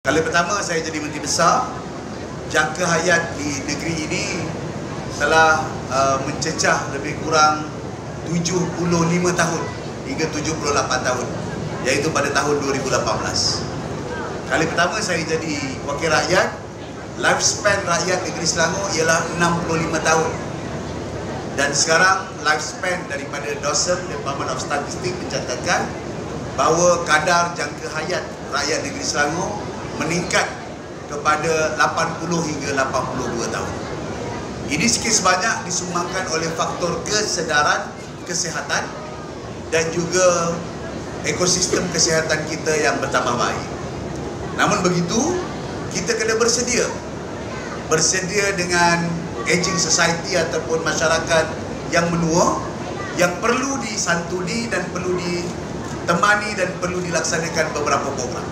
Kali pertama saya jadi Menteri Besar, jangka hayat di negeri ini telah mencecah lebih kurang 75 tahun hingga 78 tahun, iaitu pada tahun 2018. Kali pertama saya jadi wakil rakyat, lifespan rakyat negeri Selangor ialah 65 tahun. Dan sekarang lifespan daripada DOSM, Department of Statistics, mencatatkan bahawa kadar jangka hayat rakyat negeri Selangor meningkat kepada 80 hingga 82 tahun. Ini sikit sebanyak disumbangkan oleh faktor kesedaran kesihatan dan juga ekosistem kesihatan kita yang bertambah baik. Namun begitu, kita kena bersedia dengan aging society ataupun masyarakat yang menua, yang perlu disantuni dan perlu ditemani dan perlu dilaksanakan beberapa program.